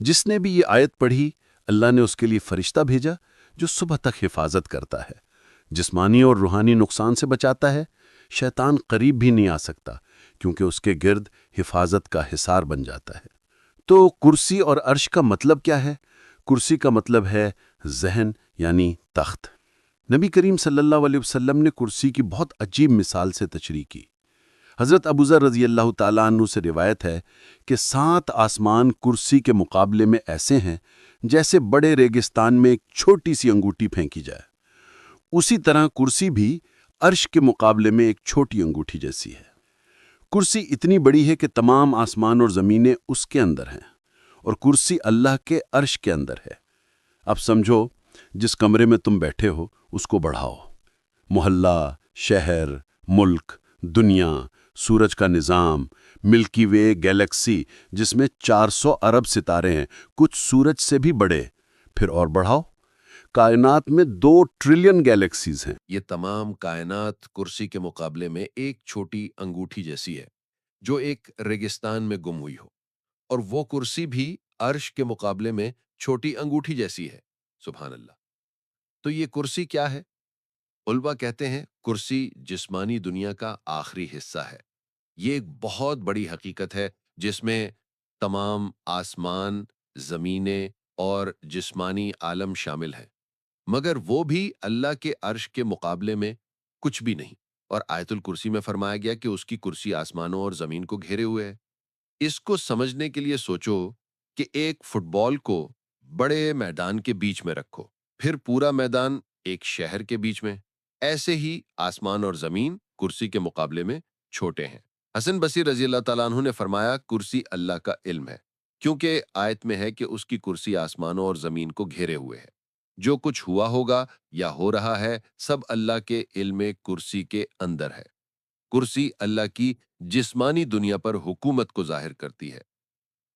جس نے بھی یہ آیت پڑھی اللہ نے اس کے لیے فرشتہ بھیجا جو صبح تک حفاظت کرتا ہے، جسمانی اور روحانی نقصان سے بچاتا ہے۔ شیطان قریب بھی نہیں آ سکتا کیونکہ اس کے گرد حفاظت کا حصار بن جاتا ہے۔ تو کرسی اور عرش کا مطلب کیا ہے؟ کرسی کا مطلب ہے ذہن یعنی تخت۔ نبی کریم صلی اللہ علیہ وسلم نے کرسی کی بہت عجیب مثال سے تشریح کی۔ حضرت ابوذر رضی اللہ تعالیٰ عنہ سے روایت ہے کہ 7 آسمان کرسی کے مقابلے میں ایسے ہیں جیسے بڑے ریگستان میں ایک چھوٹی سی انگوٹھی پھینکی جائے۔ اسی طرح کرسی بھی عرش کے مقابلے میں ایک چھوٹی انگوٹھی جیسی ہے۔ کرسی اتنی بڑی ہے کہ تمام آسمان اور زمینیں اس کے اندر ہیں، اور کرسی اللہ کے عرش کے اندر ہے۔ اب سمجھو، جس کمرے میں تم بیٹھے ہو اس کو بڑھاؤ۔ محلہ، شہر، ملک، دنیا، سورج کا نظام، ملکی وے گیلیکسی جس میں 400 ارب ستارے ہیں، کچھ سورج سے بھی بڑے، پھر اور بڑھاؤ۔ کائنات میں 2 ٹریلین گیلیکسیز ہیں۔ یہ تمام کائنات کرسی کے مقابلے میں ایک چھوٹی انگوٹھی جیسی ہے جو ایک ریگستان میں گم ہوئی ہو، اور وہ کرسی بھی عرش کے مقابلے میں چھوٹی انگوٹھی جیسی ہے۔ سبحان اللہ۔ تو یہ کرسی کیا ہے؟ علماء کہتے ہیں کرسی جسمانی دنیا کا آخری حصہ ہے۔ یہ ایک بہت بڑی حقیقت ہے جس میں تمام آسمان، زمینیں اور جسمانی عالم شامل ہیں، مگر وہ بھی اللہ کے عرش کے مقابلے میں کچھ بھی نہیں۔ اور آیت الکرسی میں فرمایا گیا کہ اس کی کرسی آسمانوں اور زمین کو گھیرے ہوئے ہے۔ اس کو سمجھنے کے لیے سوچو کہ ایک فٹ بال کو بڑے میدان کے بیچ میں رکھو، پھر پورا میدان ایک شہر کے بیچ میں۔ ایسے ہی آسمان اور زمین کرسی کے مقابلے میں چھوٹے ہیں۔ حسن بصری رضی اللہ تعالیٰ عنہ نے فرمایا کرسی اللہ کا علم ہے، کیونکہ آیت میں ہے کہ اس کی کرسی آسمانوں اور زمین کو گھیرے ہوئے ہے۔ جو کچھ ہوا ہوگا یا ہو رہا ہے سب اللہ کے علم کرسی کے اندر ہے۔ کرسی اللہ کی جسمانی دنیا پر حکومت کو ظاہر کرتی ہے۔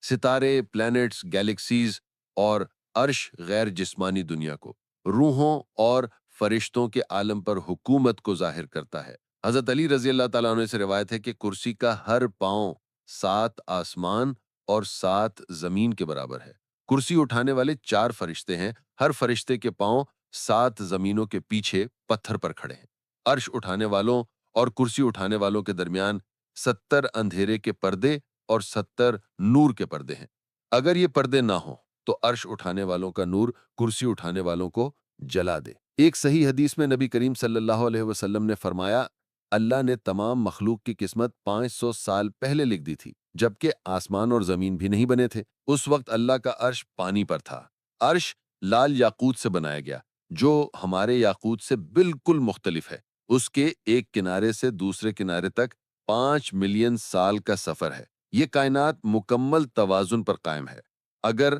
ستارے، پلینٹس، گیلیکسیز اور عرش غیر جسمانی دنیا کو، روحوں اور فرشتوں کے عالم پر حکومت کو ظاہر کرتا ہے۔ حضرت علی رضی اللہ تعالیٰ عنہ سے روایت ہے کہ کرسی کا ہر پاؤں 7 آسمان اور 7 زمین کے برابر ہے۔ کرسی اٹھانے والے 4 فرشتے ہیں، ہر فرشتے کے پاؤں 7 زمینوں کے پیچھے پتھر پر کھڑے ہیں۔ عرش اٹھانے والوں اور کرسی اٹھانے والوں کے درمیان 70 اندھیرے کے پردے اور 70 نور کے پردے ہیں۔ اگر یہ پردے نہ ہوں تو عرش اٹھانے والوں کا نور کرسی اٹھانے والوں کو جلا دے۔ ایک صحیح حدیث میں نبی کریم صلی اللہ علیہ وسلم نے فرمایا، اللہ نے تمام مخلوق کی قسمت 500 سال پہلے لکھ دی تھی، جبکہ آسمان اور زمین بھی نہیں بنے تھے۔ اس وقت اللہ کا عرش پانی پر تھا۔ عرش لال یاقوت سے بنایا گیا، جو ہمارے یاقوت سے بالکل مختلف ہے۔ اس کے ایک کنارے سے دوسرے کنارے تک 5 ملین سال کا سفر ہے۔ یہ کائنات مکمل توازن پر قائم ہے۔ اگر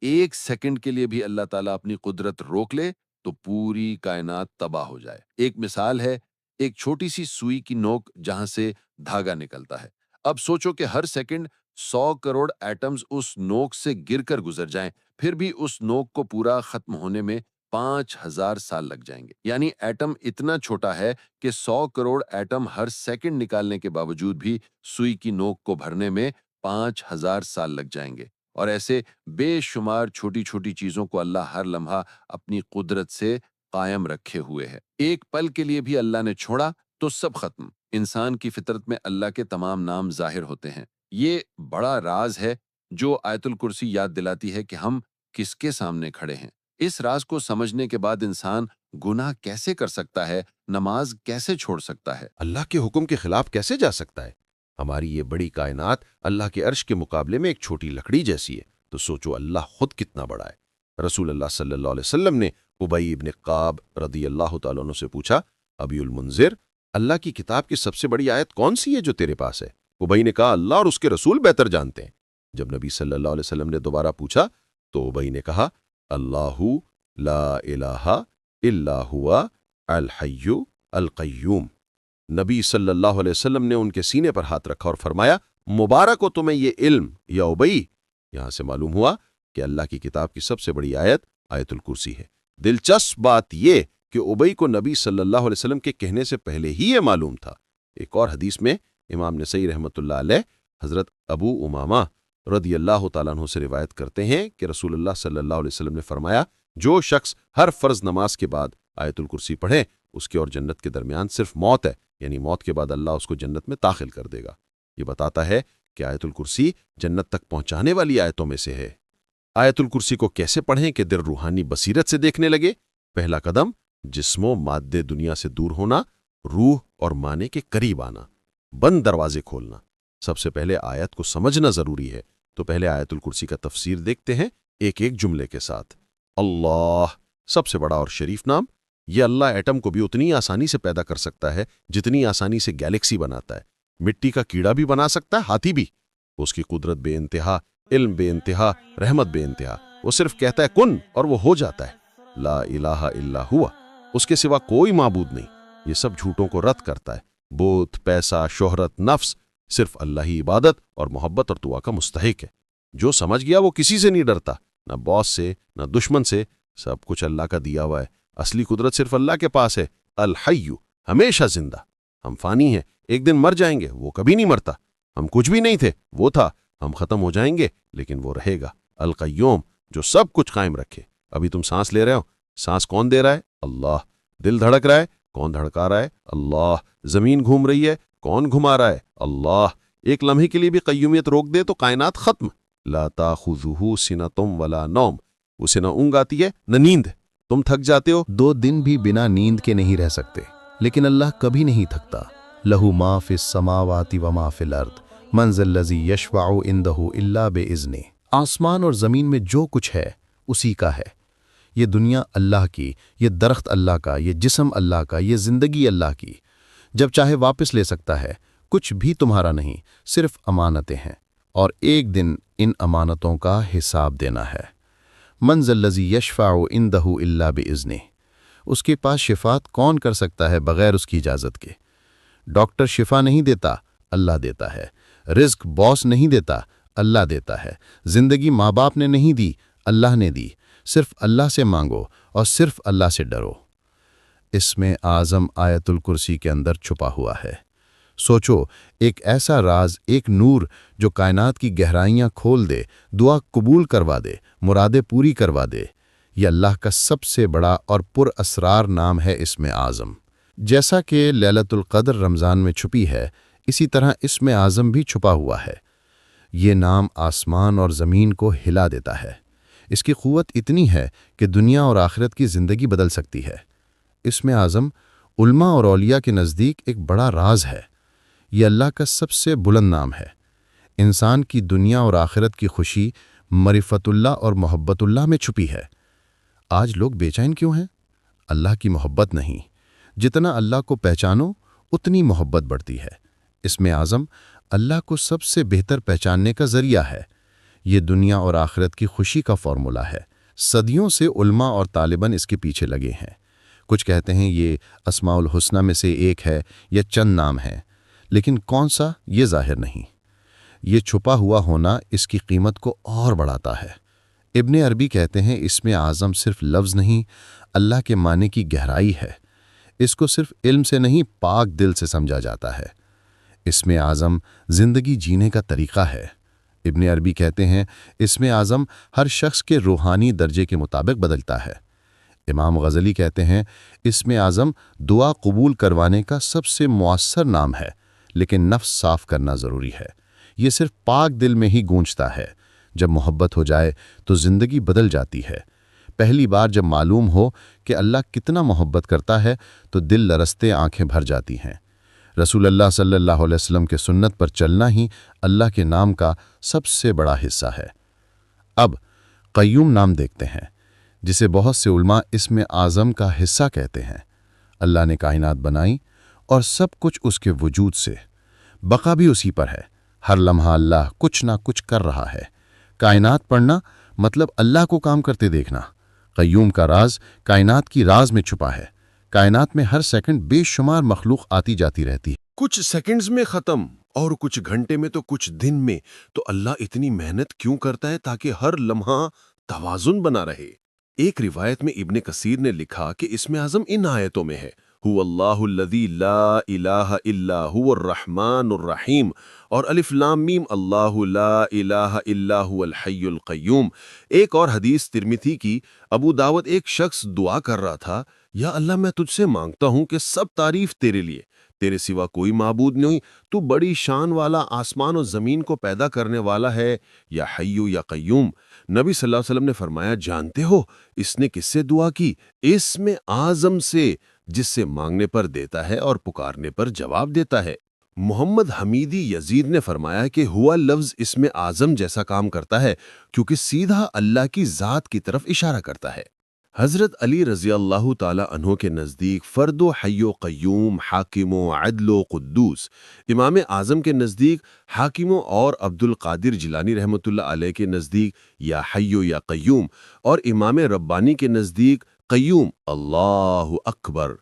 1 سیکنڈ کے لیے بھی اللہ تعالیٰ اپنی قدرت روک لے تو پوری کائنات تباہ ہو جائے۔ ایک مثال ہے ایک چھوٹی سی سوئی کی نوک جہاں سے دھاگا نکلتا ہے۔ اب سوچو کہ ہر سیکنڈ 100 کروڑ ایٹمز اس نوک سے گر کر گزر جائیں، پھر بھی اس نوک کو پورا ختم ہونے میں 5000 سال لگ جائیں گے۔ یعنی ایٹم اتنا چھوٹا ہے کہ 100 کروڑ ایٹم ہر سیکنڈ نکالنے کے باوجود بھی سوئی کی نوک کو بھرنے میں 5000 سال لگ جائیں گے۔ اور ایسے بے شمار چھوٹی چھوٹی چیزوں کو اللہ ہر لمحہ اپنی قدرت سے قائم رکھے ہوئے ہے۔ ایک پل کے لیے بھی اللہ نے چھوڑا تو سب ختم۔ انسان کی فطرت میں اللہ کے تمام نام ظاہر ہوتے ہیں۔ یہ بڑا راز ہے جو آیت الکرسی یاد دلاتی ہے کہ ہم کس کے سامنے کھڑے ہیں۔ اس راز کو سمجھنے کے بعد انسان گناہ کیسے کر سکتا ہے، نماز کیسے چھوڑ سکتا ہے، اللہ کے حکم کے خلاف کیسے جا سکتا ہے؟ ہماری یہ بڑی کائنات اللہ کے عرش کے مقابلے میں ایک چھوٹی لکڑی جیسی ہے، تو سوچو اللہ خود کتنا بڑا ہے۔ رسول اللہ صلی اللہ علیہ وسلم نے ابی ابن قعب رضی اللہ تعالیٰ عنہ سے پوچھا، ابی المنذر، اللہ کی کتاب کی سب سے بڑی آیت کون سی ہے جو تیرے پاس ہے؟ ابی نے کہا، اللہ اور اس کے رسول بہتر جانتے ہیں۔ جب نبی صلی اللہ علیہ وسلم نے دوبارہ پوچھا تو ابی نے کہا، اللہ لا الہ الا ہوا الحی القیوم۔ نبی صلی اللہ علیہ وسلم نے ان کے سینے پر ہاتھ رکھا اور فرمایا، مبارک ہو تمہیں یہ علم یا ابی۔ یہاں سے معلوم ہوا کہ اللہ کی کتاب کی سب سے بڑی آیت آیت الکرسی ہے۔ دلچسپ بات یہ کہ ابی کو نبی صلی اللہ علیہ وسلم کے کہنے سے پہلے ہی یہ معلوم تھا۔ ایک اور حدیث میں امام نسائی رحمۃ اللہ علیہ حضرت ابو امامہ رضی اللہ تعالیٰ عنہ سے روایت کرتے ہیں کہ رسول اللہ صلی اللہ علیہ وسلم نے فرمایا، جو شخص ہر فرض نماز کے بعد آیت الکرسی پڑھے، اس کے اور جنت کے درمیان صرف موت ہے، یعنی موت کے بعد اللہ اس کو جنت میں داخل کر دے گا۔ یہ بتاتا ہے کہ آیت الکرسی جنت تک پہنچانے والی آیتوں میں سے ہے۔ آیت الکرسی کو کیسے پڑھیں کہ دل روحانی بصیرت سے دیکھنے لگے؟ پہلا قدم، جسم و مادے دنیا سے دور ہونا، روح اور معنی کے قریب آنا، بند دروازے کھولنا۔ سب سے پہلے آیت کو سمجھنا ضروری ہے، تو پہلے آیت الکرسی کا تفسیر دیکھتے ہیں ایک ایک جملے کے ساتھ۔ اللہ، سب سے بڑا اور شریف نام۔ یہ اللہ ایٹم کو بھی اتنی آسانی سے پیدا کر سکتا ہے جتنی آسانی سے گیلیکسی بناتا ہے۔ مٹی کا کیڑا بھی بنا سکتا ہے، ہاتھی بھی۔ اس کی قدرت بے انتہا، علم بے انتہا، رحمت بے انتہا۔ وہ صرف کہتا ہے کن اور وہ ہو جاتا ہے۔ لا الہ الا ہوا، اس کے سوا کوئی معبود نہیں۔ یہ سب جھوٹوں کو رد کرتا ہے۔ بت، پیسہ، شہرت، نفس، صرف اللہ ہی عبادت اور محبت اور دعا کا مستحق ہے۔ جو سمجھ گیا وہ کسی سے نہیں ڈرتا، نہ باس سے، نہ دشمن سے۔ سب کچھ اللہ کا دیا ہوا ہے۔ اصلی قدرت صرف اللہ کے پاس ہے۔ الحی، ہمیشہ زندہ۔ ہم فانی ہیں، ایک دن مر جائیں گے، وہ کبھی نہیں مرتا۔ ہم کچھ بھی نہیں تھے، وہ تھا۔ ہم ختم ہو جائیں گے لیکن وہ رہے گا۔ القیوم، جو سب کچھ قائم رکھے۔ ابھی تم سانس لے رہے ہو، سانس کون دے رہا ہے؟ اللہ۔ دل دھڑک رہا ہے، کون دھڑکا رہا ہے؟ اللہ۔ زمین گھوم رہی ہے، کون گھما رہا ہے؟ اللہ۔ ایک لمحے کے لیے بھی قیومیت روک دے تو کائنات ختم۔ لا تاخذہ سنۃ ولا نوم، اسے نہ اونگ آتی ہے نہ نیند۔ تم تھک جاتے ہو، 2 دن بھی بنا نیند کے نہیں رہ سکتے، لیکن اللہ کبھی نہیں تھکتا۔ لہو ما فی السماوات و ما فی الارض من ذا الذی یشفع عندہ الا باذنہ۔ آسمان اور زمین میں جو کچھ ہے اسی کا ہے۔ یہ دنیا اللہ کی، یہ درخت اللہ کا، یہ جسم اللہ کا، یہ زندگی اللہ کی۔ جب چاہے واپس لے سکتا ہے۔ کچھ بھی تمہارا نہیں، صرف امانتیں ہیں، اور ایک دن ان امانتوں کا حساب دینا ہے۔ من ذا الذی یشفع عندہ الا باذنہ، اس کے پاس شفاعت کون کر سکتا ہے بغیر اس کی اجازت کے؟ ڈاکٹر شفا نہیں دیتا، اللہ دیتا ہے۔ رزق باس نہیں دیتا، اللہ دیتا ہے۔ زندگی ماں باپ نے نہیں دی، اللہ نے دی۔ صرف اللہ سے مانگو اور صرف اللہ سے ڈرو۔ اس میں اعظم آیت الکرسی کے اندر چھپا ہوا ہے۔ سوچو، ایک ایسا راز، ایک نور جو کائنات کی گہرائیاں کھول دے، دعا قبول کروا دے، مرادیں پوری کروا دے۔ یہ اللہ کا سب سے بڑا اور پر اسرار نام ہے اسم اعظم۔ جیسا کہ لیلۃ القدر رمضان میں چھپی ہے، اسی طرح اسم اعظم بھی چھپا ہوا ہے۔ یہ نام آسمان اور زمین کو ہلا دیتا ہے۔ اس کی قوت اتنی ہے کہ دنیا اور آخرت کی زندگی بدل سکتی ہے۔ اسم اعظم علماء اور اولیاء کے نزدیک ایک بڑا راز ہے۔ یہ اللہ کا سب سے بلند نام ہے۔ انسان کی دنیا اور آخرت کی خوشی معرفت اللہ اور محبت اللہ میں چھپی ہے۔ آج لوگ بے چین کیوں ہیں؟ اللہ کی محبت نہیں۔ جتنا اللہ کو پہچانو اتنی محبت بڑھتی ہے۔ اسم اعظم اللہ کو سب سے بہتر پہچاننے کا ذریعہ ہے۔ یہ دنیا اور آخرت کی خوشی کا فارمولہ ہے۔ صدیوں سے علماء اور طالبان اس کے پیچھے لگے ہیں۔ کچھ کہتے ہیں یہ اسماء الحسنہ میں سے ایک ہے یا چند نام ہیں، لیکن کون سا یہ ظاہر نہیں۔ یہ چھپا ہوا ہونا اس کی قیمت کو اور بڑھاتا ہے۔ ابن عربی کہتے ہیں اسم اعظم صرف لفظ نہیں، اللہ کے معنی کی گہرائی ہے۔ اس کو صرف علم سے نہیں، پاک دل سے سمجھا جاتا ہے۔ اسم اعظم زندگی جینے کا طریقہ ہے۔ ابن عربی کہتے ہیں اسم اعظم ہر شخص کے روحانی درجے کے مطابق بدلتا ہے۔ امام غزالی کہتے ہیں اسم اعظم دعا قبول کروانے کا سب سے مؤثر نام ہے، لیکن نفس صاف کرنا ضروری ہے۔ یہ صرف پاک دل میں ہی گونجتا ہے۔ جب محبت ہو جائے تو زندگی بدل جاتی ہے۔ پہلی بار جب معلوم ہو کہ اللہ کتنا محبت کرتا ہے تو دل لرزتے آنکھیں بھر جاتی ہیں۔ رسول اللہ صلی اللہ علیہ وسلم کے سنت پر چلنا ہی اللہ کے نام کا سب سے بڑا حصہ ہے۔ اب قیوم نام دیکھتے ہیں، جسے بہت سے علماء اسم اعظم کا حصہ کہتے ہیں۔ اللہ نے کائنات بنائی اور سب کچھ اس کے وجود سے، بقا بھی اسی پر ہے۔ ہر لمحہ اللہ کچھ نہ کچھ کر رہا ہے۔ کائنات پڑھنا مطلب اللہ کو کام کرتے دیکھنا۔ قیوم کا راز کائنات کی راز میں چھپا ہے۔ کائنات میں ہر سیکنڈ بے شمار مخلوق آتی جاتی رہتی ہے۔ کچھ سیکنڈز میں ختم اور کچھ گھنٹے میں تو کچھ دن میں، تو اللہ اتنی محنت کیوں کرتا ہے تاکہ ہر لمحہ توازن بنا رہے؟ ایک روایت میں ابن کثیر نے لکھا کہ اسم اعظم ان آیتوں میں ہے: هو اللہ الذی لا الہ الا هو الرحمن الرحیم اور الف لام میم اللہ لا الہ الا هو الحی القیوم۔ ایک اور حدیث ترمذی کی، ابو داود ایک شخص دعا کر رہا تھا، یا اللہ میں تجھ سے مانگتا ہوں کہ سب تعریف تیرے لیے، تیرے سوا کوئی معبود نہیں، تو بڑی شان والا، آسمان و زمین کو پیدا کرنے والا ہے، یا حیو یا قیوم۔ نبی صلی اللہ علیہ وسلم نے فرمایا، جانتے ہو اس نے کس سے دعا کی؟ اسم اعظم سے، جس سے مانگنے پر دیتا ہے اور پکارنے پر جواب دیتا ہے۔ محمد حمیدی یزید نے فرمایا کہ ہوا لفظ اسم اعظم جیسا کام کرتا ہے کیونکہ سیدھا اللہ کی ذات کی طرف اشارہ کرتا ہے۔ حضرت علی رضی اللہ تعالی عنہ کے نزدیک فرد و حی و قیوم، حاکم و عدل و قدوس، امام اعظم کے نزدیک حاکم اور عبد القادر جیلانی رحمۃ اللہ علیہ کے نزدیک یا حی و یا قیوم، اور امام ربانی کے نزدیک قیوم۔ اللہ اکبر!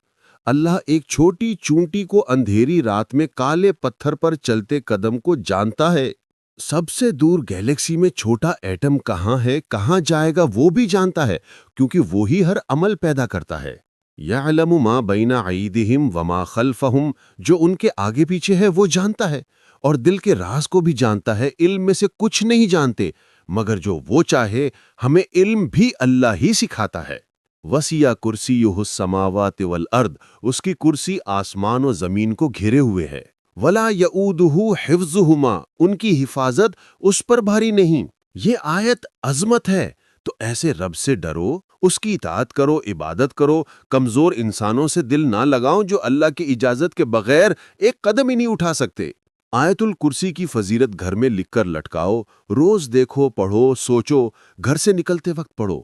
اللہ ایک چھوٹی چونٹی کو اندھیری رات میں کالے پتھر پر چلتے قدم کو جانتا ہے۔ سب سے دور گیلیکسی میں چھوٹا ایٹم کہاں ہے، کہاں جائے گا، وہ بھی جانتا ہے، کیونکہ وہی ہر عمل پیدا کرتا ہے۔ یعلم ما بین ایدیہم وما خلفہم، جو ان کے آگے پیچھے ہے وہ جانتا ہے، اور دل کے راز کو بھی جانتا ہے۔ علم میں سے کچھ نہیں جانتے، مگر جو وہ چاہے، ہمیں علم بھی اللہ ہی سکھاتا ہے۔ وسیع کرسیہ السماوات والارض، اس کی کرسی آسمان و زمین کو گھیرے ہوئے ہے۔ ولا یعودہ حفظہما، ان کی حفاظت اس پر بھاری نہیں۔ یہ آیت عظمت ہے، تو ایسے رب سے ڈرو، اس کی اطاعت کرو، عبادت کرو، کمزور انسانوں سے دل نہ لگاؤ جو اللہ کی اجازت کے بغیر ایک قدم ہی نہیں اٹھا سکتے۔ آیت الکرسی کی فضیلت گھر میں لکھ کر لٹکاؤ، روز دیکھو، پڑھو، سوچو، گھر سے نکلتے وقت پڑھو۔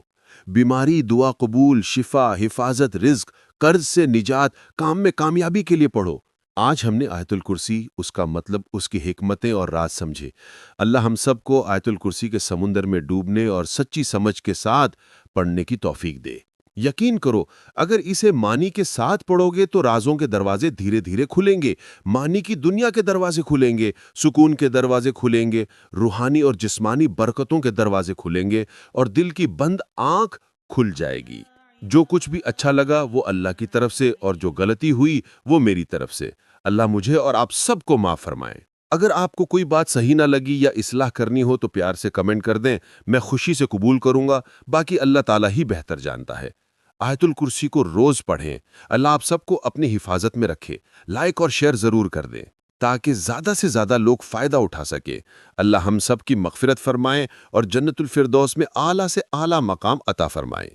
بیماری، دعا قبول، شفا، حفاظت، رزق، قرض سے نجات، کام میں کامیابی کے لیے پڑھو۔ آج ہم نے آیت الکرسی، اس کا مطلب، اس کی حکمتیں اور راز سمجھے۔ اللہ ہم سب کو آیت الکرسی کے سمندر میں ڈوبنے اور سچی سمجھ کے ساتھ پڑھنے کی توفیق دے۔ یقین کرو، اگر اسے معنی کے ساتھ پڑھو گے تو رازوں کے دروازے دھیرے دھیرے کھلیں گے، معنی کی دنیا کے دروازے کھلیں گے، سکون کے دروازے کھلیں گے، روحانی اور جسمانی برکتوں کے دروازے کھلیں گے، اور دل کی بند آنکھ کھل جائے گی۔ جو کچھ بھی اچھا لگا وہ اللہ کی طرف سے، اور جو غلطی ہوئی وہ میری طرف سے۔ اللہ مجھے اور آپ سب کو معاف فرمائے۔ اگر آپ کو کوئی بات صحیح نہ لگی یا اصلاح کرنی ہو تو پیار سے کمنٹ کر دیں، میں خوشی سے قبول کروں گا، باقی اللہ تعالیٰ ہی بہتر جانتا ہے۔ آیت الکرسی کو روز پڑھیں۔ اللہ آپ سب کو اپنی حفاظت میں رکھے۔ لائک اور شیئر ضرور کر دیں تاکہ زیادہ سے زیادہ لوگ فائدہ اٹھا سکے۔ اللہ ہم سب کی مغفرت فرمائے اور جنت الفردوس میں اعلیٰ سے اعلیٰ مقام عطا فرمائے۔